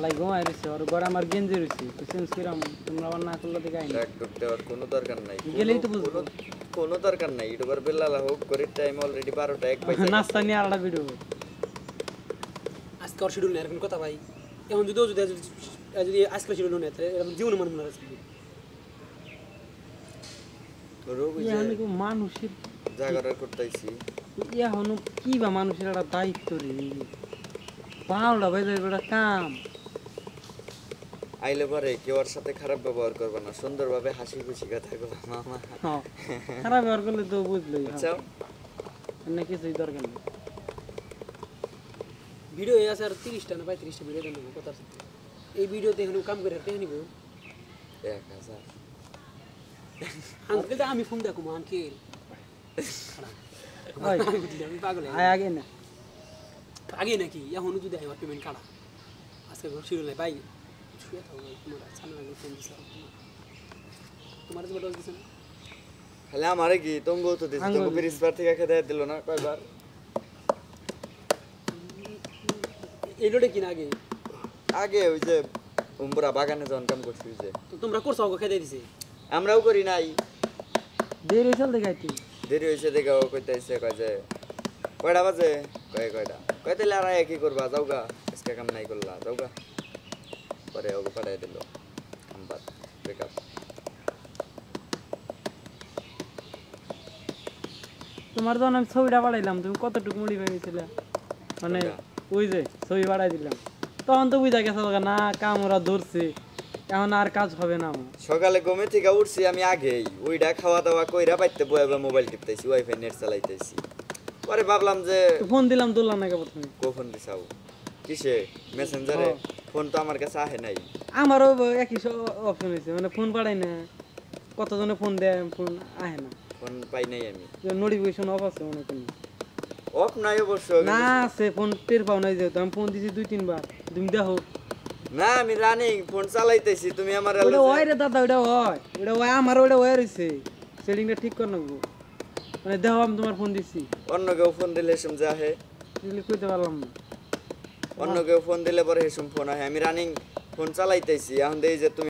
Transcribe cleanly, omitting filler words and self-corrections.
হালাই ঘুমাই রইছে আর ঘরে আমার গেঞ্জি রইছে তো চেঞ্জ কইরাম তোমরা আবার না করলে দেখাই না ট্র্যাক করতে আর কোনো দরকার নাই গেলেই তো বুঝবো কোনো দরকার নাই ইউটিউবার বেলালা হোক করে টাইম অলরেডি 12টা 1 বাজে নাস্তা নিয়ে আলাদা ভিডিও আজকে আর শিডিউল নেই এরকম কথা ভাই এখন যদি আজকে শিডিউল নেই তাহলে এরকম জীবনে মনে মনে আছে রোগ ইয়ানি কো মানুষের জাগরা করতেছি ইয়া হনু কি বা মানুষের একটা দায়িত্ব রে পাউডা বাজার বড় কাম আইলে পরে কেউ ওর সাথে খারাপ ব্যবহার করবে না সুন্দরভাবে হাসি খুশি কথা কও মামা হ্যাঁ খারাপ ব্যবহার করলে তো বুঝলই আচ্ছা না কিছুই দরকার নেই ভিডিও আছে আর 30টা না 35টা ভিডিও দেন কথা আছে এই ভিডিওতে এখন কাম করে টেনে নিব 1000 আঙ্কেল তো আমি ফোন দেখো আঙ্কেল ওই আমি পাগল আয় আগে না আগে নাকি এখন যদি আমার পেমেন্ট কাটা আজকে শিডিউল নাই ভাই শুয়ে থাকো তোমার সামনে লাগবে ফোন দিছে তোমার যে বড় দিছে না খালি আমারে কি তঙ্গ তো দিছ তঙ্গ প্রিন্সিপাল থেকে খেতে দিল না কয়বার এই লোডে কিনা আগে আগে ওই যে উমরা বাগানে যখন কাম করছি যে তো তোমরা কোর্স আগে খেতে দিছে আমরাও করি নাই দেরি হইছিল দেখাইতি দেরি হইছে দেখাও কইতাইছে কয় যে কয়টা বাজে কয়টা কইতাইলে আর কি করবা যাওগা আজকে কাম নাই করলা যাওগা পরে ওকে পাঠাই দিল কামবাদ ব্রেকআপ তোমার যখন আমি ছবিটা বাড়াইলাম তুমি কতটুকু মুড়ি পেয়েছিলে মানে ওই যে ছবি বাড়াই দিলাম তখন তো বুঝা গেছে না কাম ওরা ধরছে এখন আর কাজ হবে না আমার সকালে ঘুমে থেকে উঠছি আমি আগেই ওইটা খাওয়া দাওয়া কইরা বাইতে বইবা মোবাইল টিপতেছি ওয়াইফাই নেট চালাইতেছি পরে ভাবলাম যে ফোন দিলাম তুললাম না প্রথমে কখন দিছাও কিসে মেসেঞ্জারে ফোন তো আমার কাছে আহে নাই আমারও একই অপশন হয়েছে মানে ফোন পাঠাই না কতজনে ফোন দেয় ফোন আহে না ফোন পাই নাই আমি নোটিফিকেশন অফ আছে মনে করি অফ নাই অবশ্য না আছে ফোন টের পাও নাই যেহেতু আমি ফোন দিছি 2-3 বার তুমি দেখো না আমি রানিং ফোন চালাইতেছি তুমি আমার ওটা ওই রে দাদা ওটা ওই আমার ওটা ওই রইছে সেটিংটা ঠিক কর নাকবো মানে দেখো আমি তোমার ফোন দিছি অন্য কেউ ফোন দিলে হেসুম যে আহে কইতে পারলাম না অন্য কেউ ফোন দিলে পরে হেসুম ফোন আহে আমি রানিং ফোন চালাইতেছি এখন দেই যে তুমি